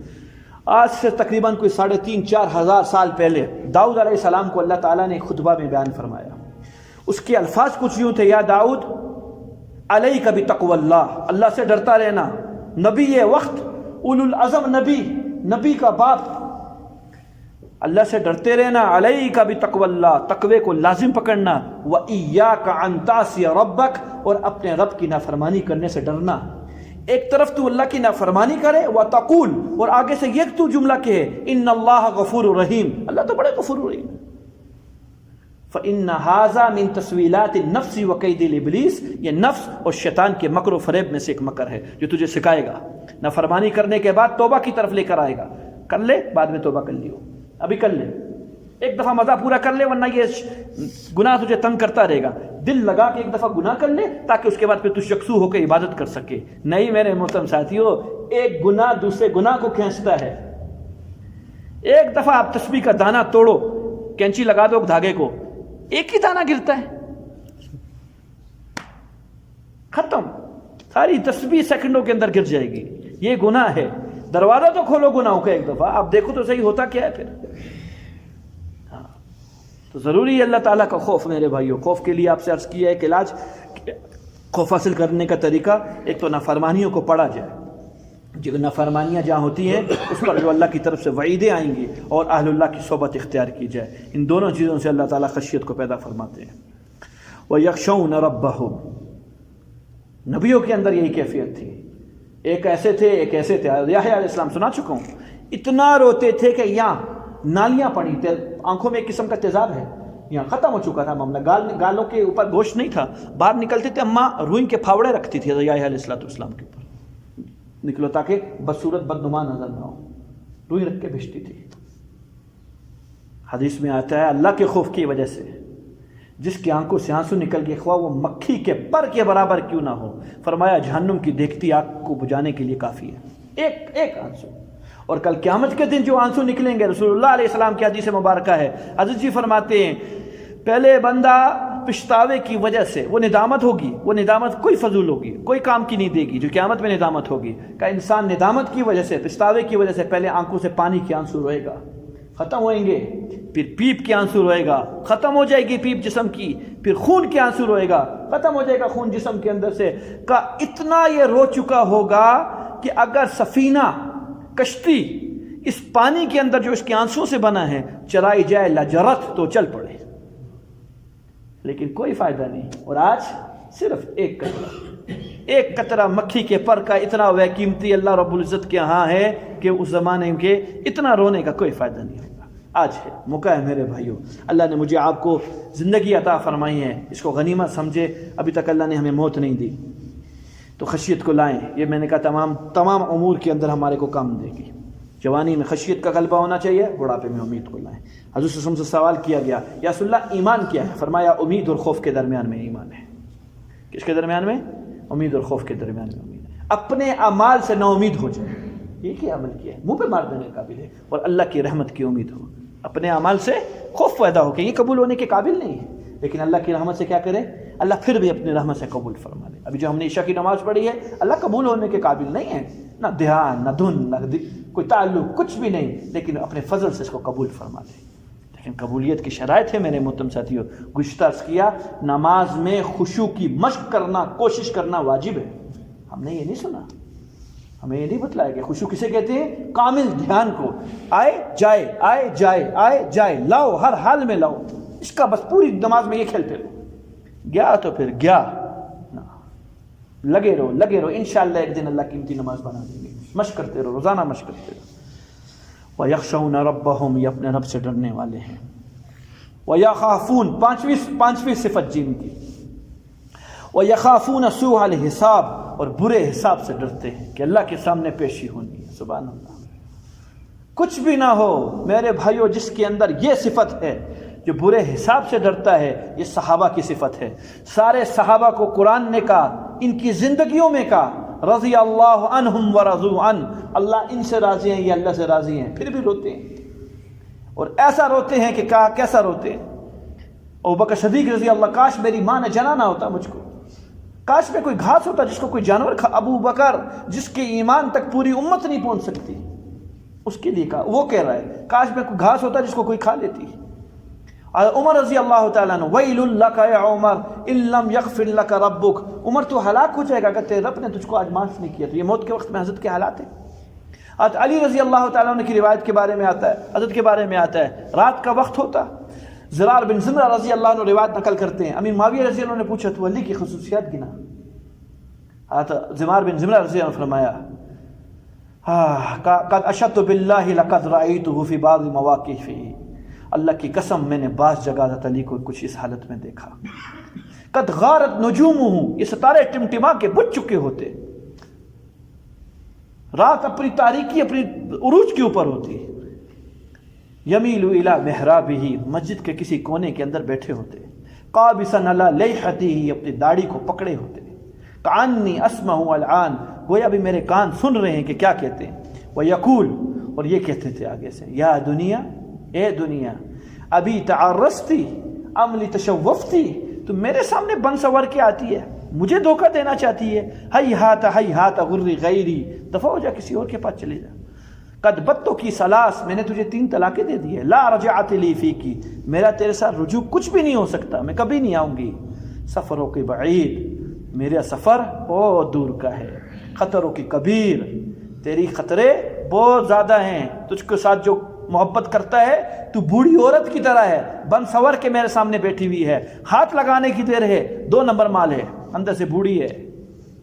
آج سے تقریباً کوئی 3,500-4 ہزار سال پہلے داؤد علیہ السلام کو اللہ تعالیٰ نے ایک خطبہ میں بیان فرمایا، اس کے الفاظ کچھ یوں تھے، یا داؤد علیک بتقوی اللہ، اللہ سے ڈرتا رہنا، نبی یہ وقت، اولو العزم نبی کا باپ، اللہ سے ڈرتے رہنا، علیک بتقوی اللہ، تقوی کو لازم پکڑنا، وَإِيَّاكَ أَن تَعْصِيَ رَبَّكَ، اور اپنے رب کی نافرمانی کرنے سے ڈرنا۔ ایک طرف تو اللہ کی نافرمانی کرے، وَتَقُولُ، اور آگے سے یہ تو جملہ کہے، اِنَّ اللَّهَ غَفُورٌ رَحِيمٌ، اللہ تو بڑے غفور رحیم ہے۔ فَإِنَّ هَذَا مِن تَسْوِيلَاتِ النَّفْسِ وَكَيْدِ الْإِبْلِيسِ، یہ نفس اور شیطان کے مکر و فریب میں سے ایک مکر ہے جو تجھے سکھائے گا، نافرمانی کرنے کے بعد توبہ کی طرف لے کر آئے گا، کر لے بعد میں توبہ کر لیو، ابھی کر لے، ایک دفعہ مزہ پورا کر لے ورنہ یہ گناہ تجھے تنگ کرتا رہے گا، دل لگا کے ایک دفعہ گناہ کر لے تاکہ اس کے بعد پھر تو یکسو ہو کے عبادت کر سکے۔ نہیں میرے محترم ساتھیو، ایک گناہ دوسرے گناہ کو کھینچتا ہے۔ ایک دفعہ آپ تسبیح کا دانہ توڑو، کینچی لگا دو دھاگے کو، ایک ہی دانہ گرتا ہے، ختم، ساری تسبیح سیکنڈوں کے اندر گر جائے گی. یہ گناہ ہے. دروازہ تو کھولو گناہوں کا ایک دفعہ، آپ دیکھو تو صحیح ہوتا کیا ہے پھر. تو ضروری ہے اللہ تعالیٰ کا خوف میرے بھائیوں. خوف کے لیے آپ سے عرض کیا ہے کہ علاج، خوف حاصل کرنے کا طریقہ ایک تو نافرمانیوں کو پڑھا جائے. جو نافرمانیاں جہاں ہوتی ہیں اس پر جو اللہ کی طرف سے وعیدیں آئیں گی، اور اہل اللہ کی صحبت اختیار کی جائے. ان دونوں چیزوں سے اللہ تعالیٰ خشیت کو پیدا فرماتے ہیں. وَيَخْشَوْنَ رَبَّهُمْ، نبیوں کے اندر یہی کیفیت تھی. ایک ایسے تھے، ایک ایسے تھے. یحییٰ علیہ السلام سنا چکا ہوں، اتنا روتے تھے کہ یہاں نالیاں پڑی، آنکھوں میں ایک قسم کا تیزاب ہے، یہاں ختم ہو چکا تھا معاملہ. گالوں کے اوپر گوشت نہیں تھا، باہر نکلتے تھے اماں روئی کے پھاوڑے رکھتی تھی یحییٰ علیہ السلام کے اوپر، نکلو تاکہ بدصورت بدنما نظر نہ ہو، روئی رکھ کے بھیجتی تھی. حدیث میں آتا ہے اللہ کے خوف کی وجہ سے جس کی آنکھوں سے آنسو نکل گئے، خواہ وہ مکھی کے پر کے برابر کیوں نہ ہو، فرمایا جہنم کی دیکھتی آگ کو بجھانے کے لیے کافی ہے ایک آنسو. اور کل قیامت کے دن جو آنسو نکلیں گے، رسول اللہ علیہ السلام کی حدیث مبارکہ ہے، حضرت جی فرماتے ہیں پہلے بندہ پچھتاوے کی وجہ سے وہ ندامت ہوگی، وہ ندامت کوئی فضول ہوگی، کوئی کام کی نہیں دے گی جو قیامت میں ندامت ہوگی. کہ انسان ندامت کی وجہ سے، پچھتاوے کی وجہ سے پہلے آنکھوں سے پانی کے آنسو روئے گا، ختم ہوئیں گے، پھر پیپ کے آنسو روئے گا، ختم ہو جائے گی پیپ جسم کی، پھر خون کے آنسو روئے گا، ختم ہو جائے گا خون جسم کے اندر سے. کا اتنا یہ رو چکا ہوگا کہ اگر سفینہ، کشتی اس پانی کے اندر جو اس کے آنسو سے بنا ہے چلائی جائے لجرت تو چل پڑے، لیکن کوئی فائدہ نہیں. اور آج صرف ایک قطرہ مکھی کے پر کا اتنا وہ قیمتی اللہ رب العزت کے ہاں ہے کہ اس زمانے کے اتنا رونے کا کوئی فائدہ نہیں ہوگا. آج ہے، موقع ہے میرے بھائیوں. اللہ نے مجھے آپ کو زندگی عطا فرمائی ہے، اس کو غنیمت سمجھے. ابھی تک اللہ نے ہمیں موت نہیں دی، تو خشیت کو لائیں. یہ میں نے کہا تمام امور کے اندر ہمارے کو کام دے گی. جوانی میں خشیت کا غلبہ ہونا چاہیے، بڑھاپے میں امید کو لائیں. حضرت صلی اللہ علیہ وسلم سے سوال کیا گیا یا رسول اللہ ایمان کیا ہے؟ فرمایا امید اور خوف کے درمیان میں ایمان ہے. کس کے درمیان میں؟ امید اور خوف کے درمیان میں امید ہے. اپنے اعمال سے نا امید ہو جائے، یہ کیا عمل کیا ہے، منہ پہ مار دینے کے قابل ہے، اور اللہ کی رحمت کی امید ہو. اپنے اعمال سے خوف پیدا ہو کہ یہ قبول ہونے کے قابل نہیں ہے، لیکن اللہ کی رحمت سے کیا کرے، اللہ پھر بھی اپنی رحمت سے قبول فرما لے. ابھی جو ہم نے عشاء کی نماز پڑھی ہے، اللہ قبول ہونے کے قابل نہیں ہے، نہ دھیان، نہ دھن، نہ کوئی تعلق، کچھ بھی نہیں، لیکن اپنے فضل سے اس کو قبول فرما لے. لیکن قبولیت کی شرائط ہے میرے محترم ساتھیوں. گزشتہ عرض کیا، نماز میں خشوع کی مشق کرنا، کوشش کرنا واجب ہے. ہم نے یہ نہیں سنا، ہمیں یہ نہیں بتلایا کہ خشوع کسے کہتے ہیں؟ کامل دھیان کو، آئے جائے آئے جائے آئے جائے لاؤ، ہر حال میں لاؤ. اس کا بس پوری نماز میں یہ کھیلتے رہو، گیا تو پھر گیا، لگے رہو انشاءاللہ ایک دن اللہ قیمتی نماز بنا دیں گے. مشق کرتے رہو، روزانہ مشق کرتے رہو. وَيَخْشَوْنَ رَبَّهُمْ، یہ اپنے رب سے ڈرنے والے ہیں. وَيَخَافُونَ، پانچویں صفت جن کی، وَيَخَافُونَ سُوءَ الْحِسَابِ، اور برے حساب سے ڈرتے ہیں کہ اللہ کے سامنے پیشی ہونی ہے. سبحان اللہ. کچھ بھی نہ ہو میرے بھائیو، جس کے اندر یہ صفت ہے، جو برے حساب سے ڈرتا ہے، یہ صحابہ کی صفت ہے. سارے صحابہ کو قرآن نے کہا، ان کی زندگیوں میں کہا رضی اللہ عنہم ورضوا عنہ، اللہ ان سے راضی ہیں، یہ اللہ سے راضی ہیں. پھر بھی روتے ہیں، اور ایسا روتے ہیں کہ کیسا روتے ہیں. ابوبکر صدیق رضی اللہ، کاش میری ماں نے جنا نہ ہوتا مجھ کو، کاش میں کوئی گھاس ہوتا جس کو کوئی جانور کھا. ابو بکر جس کے ایمان تک پوری امت نہیں پہنچ سکتی، اس کے لیے کہا، وہ کہہ رہا ہے کاش میں کوئی گھاس ہوتا جس کو کوئی کھا لیتی. عمر رضی اللہ تعالیٰ عنہ، ویل لک یا عمر ان لم یغفر لک ربک، عمر تو ہلاک ہو جائے گا اگر تیرے رب نے تجھ کو آج معاف نہیں کیا. تو یہ موت کے وقت میں حضرت کے حالات ہیں. حضرت علی رضی اللہ تعالیٰ عنہ کی روایت کے بارے میں آتا ہے، حضرت کے بارے میں آتا ہے، رات کا وقت ہوتا، زرار بن زمرہ رضی اللہ عنہ روایت نقل کرتے ہیں، امیر معاویہ رضی اللہ عنہ نے پوچھا تو علی کی خصوصیات گنا. حضرت زمار بن زمرہ رضی اللہ عنہ نے فرمایا، قد اشهدت باللہ لقد رأیتہ فی بعض مواقف، اللہ کی قسم میں نے بعض جگہ حضرت علی کو کچھ اس حالت میں دیکھا. قد غارت نجومہ، یہ ستارے ٹمٹما کے بجھ چکے ہوتے، رات اپنی تاریکی اپنی عروج کے اوپر ہوتی. یمیل الی محرابہ، مسجد کے کسی کونے کے اندر بیٹھے ہوتے، قابسا علی لیحتہ، اپنی داڑھی کو پکڑے ہوتے، کانی اسمع الان، گویا بھی میرے کان سن رہے ہیں کہ کیا کہتے ہیں. ویقول، اور یہ کہتے تھے آگے سے، یا دنیا، اے دنیا، ابھی تعرستی، ام لتشوفتی، تم میرے سامنے بن سور کے آتی ہے، مجھے دھوکہ دینا چاہتی ہے. ہیہات غری غیری، دفع ہو جا، کسی اور کے پاس چلے جا. قد بتو کی سلاس، میں نے تجھے 3 طلاقیں دے دی ہے. لا رجعت لی فیکی، میرا تیرے ساتھ رجوع کچھ بھی نہیں ہو سکتا، میں کبھی نہیں آؤں گی. سفروں کی بعید، میرا سفر بہت دور کا ہے. خطروں کی کبیر، تیری خطرے بہت زیادہ ہیں. تجھ کے ساتھ جو محبت کرتا ہے تو بوڑھی عورت کی طرح ہے، بن سور کے میرے سامنے بیٹھی ہوئی ہے، ہاتھ لگانے کی دیر ہے، 2 نمبر مال ہے، اندر سے بوڑھی ہے،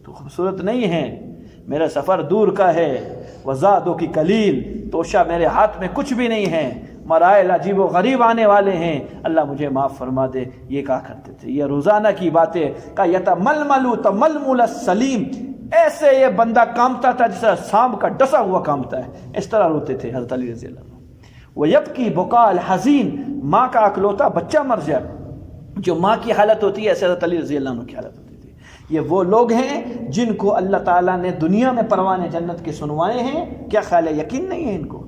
تو خوبصورت نہیں ہے. میرا سفر دور کا ہے. وزادوں کی کلیل، توشہ میرے ہاتھ میں کچھ بھی نہیں ہے. مرائل عجیب و غریب آنے والے ہیں، اللہ مجھے معاف فرما دے. یہ کہا کرتے تھے، یہ روزانہ کی باتیں. کا یتململ تململ السلیم، ایسے یہ بندہ کامتا تھا جس طرح سانپ کا ڈسا ہوا کامتا ہے، اس طرح روتے تھے حضرت علی رضی اللہ عنہ. وَيَبْكِي بُكَاءَ الْحَزِينِ، ماں کا اکلوتا بچہ مر جائے، جو ماں کی حالت ہوتی ہے ایسے حضرت علی رضی اللہ عنہ کی حالت ہوتی تھی. یہ وہ لوگ ہیں جن کو اللہ تعالیٰ نے دنیا میں پروانے جنت کے سنوائے ہیں. کیا خیال ہے؟ یقین نہیں ہے ان کو؟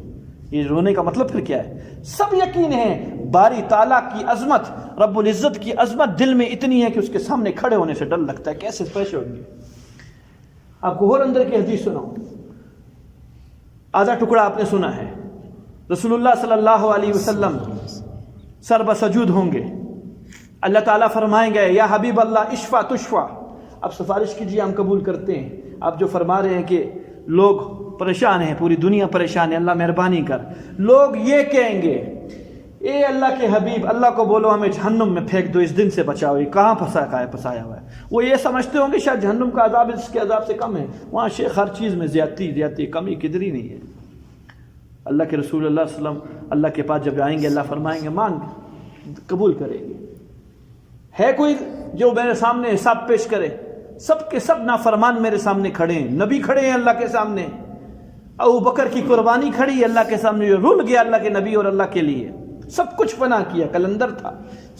یہ رونے کا مطلب پھر کیا ہے؟ سب یقین ہے. باری تعالیٰ کی عظمت، رب العزت کی عظمت دل میں اتنی ہے کہ اس کے سامنے کھڑے ہونے سے ڈر لگتا ہے. کیسے پیش ہوں گے؟ آپ کو اور اندر کی حدیث سناؤں. آدھا ٹکڑا آپ نے سنا ہے. رسول اللہ صلی اللہ علیہ وسلم سر بسجود ہوں گے، اللہ تعالیٰ فرمائیں گے یا حبیب اللہ اشفا تشفا، اب سفارش کیجیے، ہم قبول کرتے ہیں. آپ جو فرما رہے ہیں کہ لوگ پریشان ہیں، پوری دنیا پریشان ہے، اللہ مہربانی کر. لوگ یہ کہیں گے اے اللہ کے حبیب، اللہ کو بولو ہمیں جہنم میں پھینک دو، اس دن سے بچاؤ. یہ کہاں پھنسایا ہوا ہے؟ وہ یہ سمجھتے ہوں گے شاید جہنم کا عذاب اس کے عذاب سے کم ہے. وہاں شیخ ہر چیز میں زیادتی، کمی کدھر ہی نہیں ہے. اللہ کے رسول اللہ صلی اللہ علیہ وسلم اللہ کے پاس جب آئیں گے، اللہ فرمائیں گے مانگ، قبول کریں گے. ہے کوئی جو میرے سامنے حساب پیش کرے؟ سب کے سب نافرمان میرے سامنے کھڑے ہیں. نبی کھڑے ہیں اللہ کے سامنے، ابو بکر کی قربانی کھڑی ہے اللہ کے سامنے، جو رول گیا اللہ کے نبی اور اللہ کے لیے. سب کچھ فنا کیا، قلندر تھا،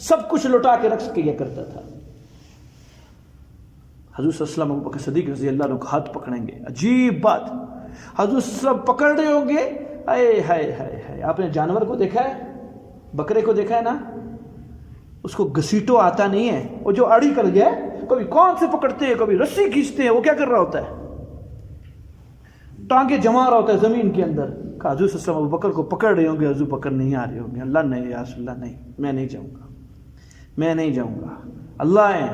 سب کچھ لٹا کے رکھ کیا کرتا تھا. حضور صلی اللہ علیہ وسلم ابو بکر صدیق رضی اللہ عنہ کا ہاتھ پکڑیں گے. عجیب بات، حضور صلی اللہ علیہ وسلم پکڑ رہے ہوں گے. اے ہائے ہائے ہائے، آپ نے جانور کو دیکھا ہے، بکرے کو دیکھا ہے نا، اس کو گھسیٹو آتا نہیں ہے. وہ جو اڑی کر گیا، کبھی کون سے پکڑتے ہیں، کبھی رسی کھینچتے ہیں. وہ کیا کر رہا ہوتا ہے؟ ٹانگیں جما رہا ہوتا ہے زمین کے اندر. کہ حضور صلی اللہ علیہ وسلم ابو بکر کو پکڑ رہے ہوں گے، حضور بکر نہیں آ رہے ہوں گے. اللہ نہیں، یا رسول اللہ نہیں، میں نہیں جاؤں گا. اللہ ہے.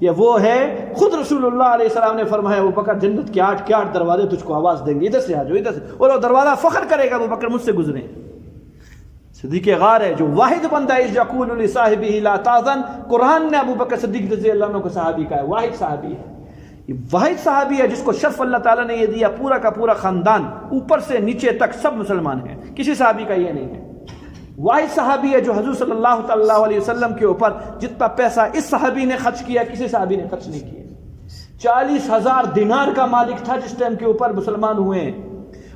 یہ وہ ہے، خود رسول اللہ علیہ السلام نے فرمایا ابو بکر جنت کے 8 دروازے تجھ کو آواز دیں گے، ادھر سے آ جاؤ، ادھر سے. اور وہ دروازہ فخر کرے گا ابو بکر مجھ سے گزرے. صدیق غار ہے جو واحد بندہ ہے یقول لصاحبہ لا تحزن. قرآن نے ابو بکر صدیق رضی اللہ عنہ کو صحابی کہا ہے، واحد صحابی ہے. یہ واحد صحابی ہے جس کو شرف اللہ تعالیٰ نے یہ دیا. پورا کا پورا خاندان اوپر سے نیچے تک سب مسلمان ہیں، کسی صحابی کا یہ نہیں ہے. واحد صحابی ہے جو حضور صلی اللہ تعالیٰ علیہ وسلم کے اوپر جتنا پیسہ اس صحابی نے خرچ کیا کسی صحابی نے خرچ نہیں کیا. 40,000 دینار کا مالک تھا جس ٹائم کے اوپر مسلمان ہوئے ہیں.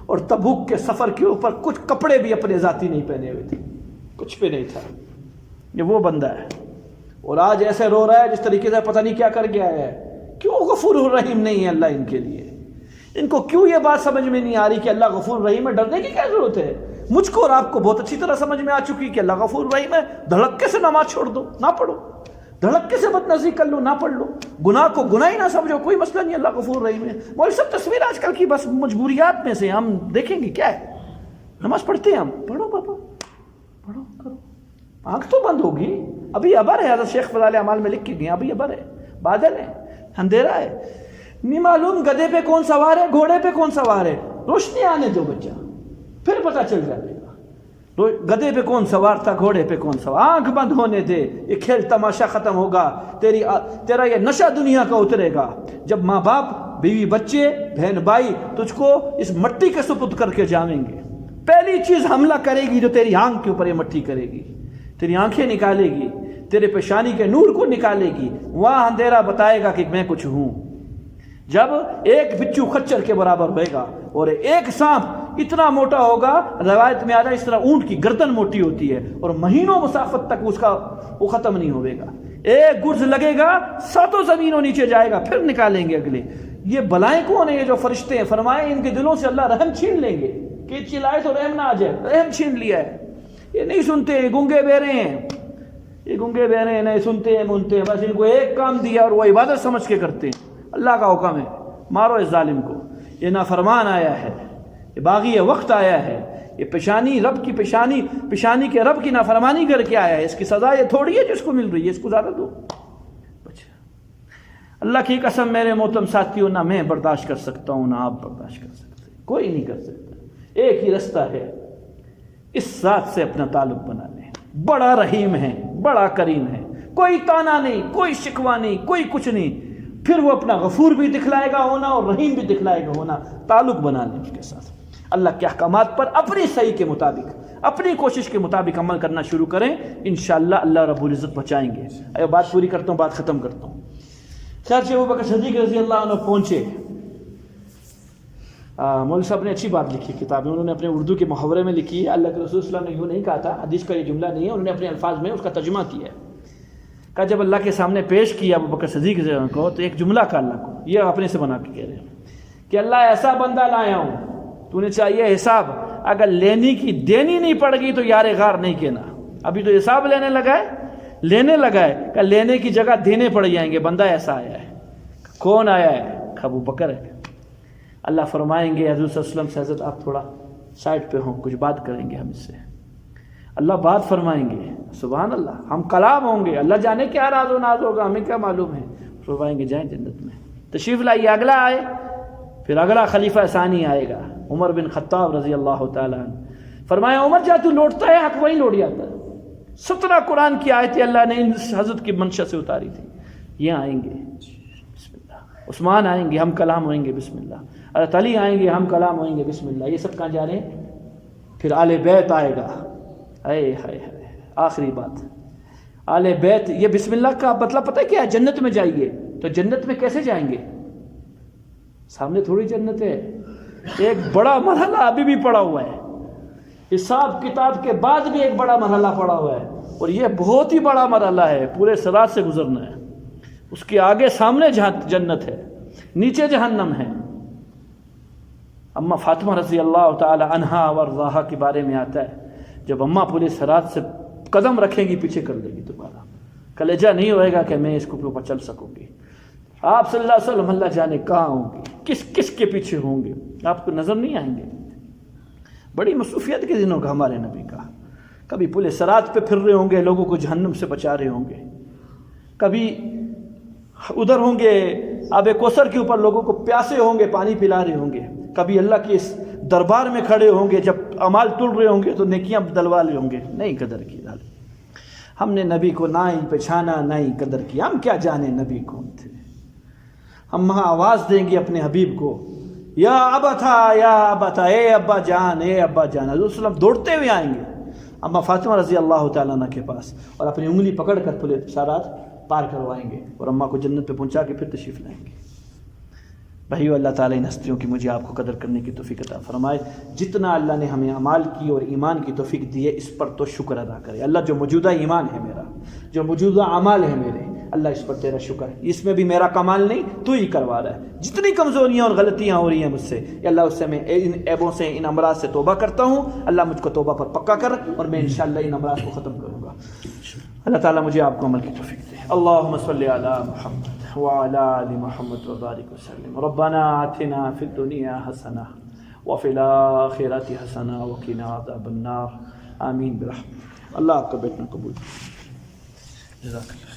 اور تبوک کے سفر کے اوپر کچھ کپڑے بھی اپنے ذاتی نہیں پہنے ہوئے تھے، کچھ بھی نہیں تھا. یہ وہ بندہ ہے. اور آج ایسے رو رہا ہے جس طریقے سے پتہ نہیں کیا کر گیا ہے. کیوں غفور الرحیم نہیں ہے اللہ ان کے لیے؟ ان کو کیوں یہ بات سمجھ میں نہیں آ رہی کہ اللہ غفور الرحیم ہے؟ ڈرنے کی کیا ضرورت ہے؟ مجھ کو اور آپ کو بہت اچھی طرح سمجھ میں آ چکی کہ اللہ غفور الرحیم ہے. دھڑکے سے نماز چھوڑ دو، نہ پڑھو. دھڑکے سے بد نظری کر لو، نہ پڑھ لو. گناہ کو گناہ ہی نہ سمجھو، کوئی مسئلہ نہیں، اللہ غفور الرحیم ہے. مولوی صاحب تصویر آج کل کی بس مجبوریات میں سے ہم دیکھیں گے کیا ہے. نماز پڑھتے ہیں ہم، پڑھو بابا، پڑھو کرو. آنکھ تو بند ہوگی. ابھی ابر ہے، حضرت شیخ فضائل اعمال میں لکھ کے گئے، ابھی ابر ہے، بادل ہے، اندھیرا ہے، نہیں معلوم گدھے پہ کون سوار ہے، گھوڑے پہ کون سوار ہے. روشنی آنے دو بچہ، پھر پتہ چل جائے گا گدھے پہ کون سوار تھا، گھوڑے پہ کون سوار. آنکھ بند ہونے دے، یہ کھیل تماشا ختم ہوگا. تیرا یہ نشہ دنیا کا اترے گا جب ماں باپ، بیوی، بچے، بہن بھائی تجھ کو اس مٹی کے سپرد کر کے جائیں گے. پہلی چیز حملہ کرے گی جو تیری آنکھ کے اوپر یہ مٹی کرے گی، تیری آنکھیں نکالے گی، تیرے پیشانی کے نور کو نکالے گی. وہاں اندھیرا بتائے گا کہ میں کچھ ہوں. جب ایک بچو خچر کے برابر ہوئے گا اور ایک سانپ اتنا موٹا ہوگا، روایت میں آ رہا ہے اس طرح اونٹ کی گردن موٹی ہوتی ہے اور مہینوں مسافت تک اس کا وہ ختم نہیں ہوئے گا. ایک گرز لگے گا، 7 زمینوں نیچے جائے گا، پھر نکالیں گے اگلے. یہ بلائیں کون ہیں؟ یہ جو فرشتے ہیں. فرمائے ان کے دلوں سے اللہ رحم چھین لیں گے کہ چلائے تو رحم نہ آ جائے. رحم چھین لیا ہے. یہ نہیں سنتے، گونگے بہرے ہیں. یہ گنگے بہرے ہیں، نہیں سنتے ہیں مونتے ہیں، بس ان کو ایک کام دیا اور وہ عبادت سمجھ کے کرتے ہیں۔ اللہ کا حکم ہے مارو اس ظالم کو، یہ نافرمان آیا ہے، یہ باغی وقت آیا ہے، یہ پیشانی رب کی پیشانی کے رب کی نافرمانی کر کے آیا ہے، اس کی سزا یہ تھوڑی ہے جس کو مل رہی ہے، اس کو زیادہ دو۔ اللہ کی قسم میرے محترم ساتھیوں، نہ میں برداشت کر سکتا ہوں نہ آپ برداشت کر سکتے، کوئی نہیں کر سکتا۔ ایک ہی رستہ ہے، اس ذات سے اپنا تعلق بنا لیں۔ بڑا رحیم ہے، بڑا کریم ہے، کوئی تانا نہیں، کوئی شکوہ نہیں، کوئی کچھ نہیں، پھر وہ اپنا غفور بھی دکھلائے گا ہونا اور رحیم بھی دکھلائے گا ہونا۔ تعلق بنا لیں اس کے ساتھ، اللہ کے احکامات پر اپنی صحیح کے مطابق، اپنی کوشش کے مطابق عمل کرنا شروع کریں، انشاءاللہ اللہ رب العزت بچائیں گے۔ بات پوری کرتا ہوں، بات ختم کرتا ہوں۔ چرچ ابوبکر صدیق رضی اللہ عنہ پہنچے۔ مولوی صاحب نے اچھی بات لکھی کتاب میں، انہوں نے اپنے اردو کے محاورے میں لکھی ہے، اللہ کے رسول صلی اللہ علیہ وسلم نے یوں نہیں کہا تھا، حدیث کا یہ جملہ نہیں ہے، انہوں نے اپنے الفاظ میں اس کا ترجمہ کیا ہے۔ کہا جب اللہ کے سامنے پیش کیا ابوبکر صدیق رضی اللہ عنہ کو، تو ایک جملہ کہا اللہ کو، یہ اپنے سے بنا کے کہہ رہے ہیں کہ اللہ ایسا بندہ لایا ہوں، تو نے چاہیے حساب، اگر لینے کی دینی نہیں پڑ گئی تو یار غار نہیں کہنا۔ ابھی تو حساب لینے لگا ہے کہ لینے کی جگہ دینے پڑ جائیں گے، بندہ ایسا آیا ہے۔ کون آیا ہے؟ ابوبکر ہے۔ اللہ فرمائیں گے حضور صلی اللہ علیہ وسلم سے، حضرت آپ تھوڑا سائڈ پہ ہوں، کچھ بات کریں گے ہم اس سے۔ اللہ بات فرمائیں گے، سبحان اللہ، ہم کلام ہوں گے، اللہ جانے کیا راز و ناز ہوگا، ہمیں کیا معلوم ہے۔ فرمائیں گے جائیں جنت میں، تشریف لائیے، اگلا آئے۔ پھر اگلا خلیفہ ثانی آئے گا، عمر بن خطاب رضی اللہ تعالیٰ عنہ۔ فرمایا عمر جا تو لوٹتا ہے حق وہی لوٹ جاتا ہے۔ 17 قرآن کی آیتیں اللہ نے اس حضرت کی منشا سے اتاری تھی، یہ آئیں گے بسم اللہ۔ عثمان آئیں گے، ہم کلام ہوئیں گے بسم اللہ۔ حضرت علی آئیں گے، ہم کلام ہوئیں گے بسم اللہ۔ یہ سب کہاں جا رہے ہیں؟ پھر آل بیت آئے گا، آخری بات آل بیت۔ یہ بسم اللہ کا مطلب پتہ ہے کیا ہے؟ جنت میں جائیے، تو جنت میں کیسے جائیں گے؟ سامنے تھوڑی جنت ہے، ایک بڑا مرحلہ ابھی بھی پڑا ہوا ہے، حساب کتاب کے بعد بھی ایک بڑا مرحلہ پڑا ہوا ہے، اور یہ بہت ہی بڑا مرحلہ ہے، پورے صراط سے گزرنا ہے۔ اس کے آگے سامنے جنت ہے، نیچے جہنم ہے۔ اماں فاطمہ رضی اللہ تعالی عنہا ورضاہا کے بارے میں آتا ہے، جب اماں پورے صراط سے قدم رکھیں گی پیچھے کر دے گی دوبارہ، کلیجہ نہیں ہوئے گا کہ میں اس کو اوپر چل سکوں گی۔ آپ صلی اللہ علیہ وسلم اللہ جانے کہاں ہوں گے، کس کے پیچھے ہوں گے، آپ کو نظر نہیں آئیں گے۔ بڑی مصروفیت کے دنوں کا ہمارے نبی کا، کبھی پورے صراط پہ پھر رہے ہوں گے، لوگوں کو جہنم سے بچا رہے ہوں گے، کبھی ادھر ہوں گے آب کوثر کے اوپر لوگوں کو پیاسے ہوں گے، پانی پلا رہے ہوں گے، کبھی اللہ کے اس دربار میں کھڑے ہوں گے، جب اعمال تل رہے ہوں گے تو نیکیاں دلوا رہے ہوں گے۔ نہیں قدر کی ہم نے نبی کو نہ ہی پہچانا نہ ہی قدر کی، ہم کیا جانے نبی کون تھے۔ ہم وہاں آواز دیں گے اپنے حبیب کو، یا ابتھا یا ابتھا، اے ابا جان اے ابا جان۔ حضور صلی اللہ علیہ وسلم دوڑتے ہوئے آئیں گے اماں فاطمہ رضی اللہ تعالیٰ عنہ کے پاس، اور اپنی انگلی پکڑ کر پورے صراط پار کروائیں گے، اور اماں کو جنت پہ پہنچا کے پھر تشریف لائیں گے۔ بھائیو، اللہ تعالیٰ ان ہستیوں کی مجھے آپ کو قدر کرنے کی توفیق عطا فرمائے۔ جتنا اللہ نے ہمیں اعمال کی اور ایمان کی توفیق دی ہے، اس پر تو شکر ادا کرے۔ اللہ جو موجودہ ایمان ہے میرا، جو موجودہ اعمال ہے میرے، اللہ اس پر تیرا شکر ہے، اس میں بھی میرا کمال نہیں، تو ہی کروا رہا ہے۔ جتنی کمزوریاں اور غلطیاں ہو رہی ہیں مجھ سے، یا اللہ اس سے میں ان عیبوں سے، ان امراض سے توبہ کرتا ہوں، اللہ مجھ کو توبہ پر پکا کر، اور میں انشاءاللہ ان امراض کو ختم کروں گا۔ اللہ تعالیٰ مجھے آپ کو عمل کی توفیق دے۔ اللہم صلی علی محمد وعلی آل محمد وبارک وسلم۔ ربنا آتنا فی الدنیا حسنہ وفی الآخرۃ حسنہ وقنا عذاب النار، آمین برحمتک۔ اللہ آپ کا بیٹھنا قبول۔ جزاک اللہ۔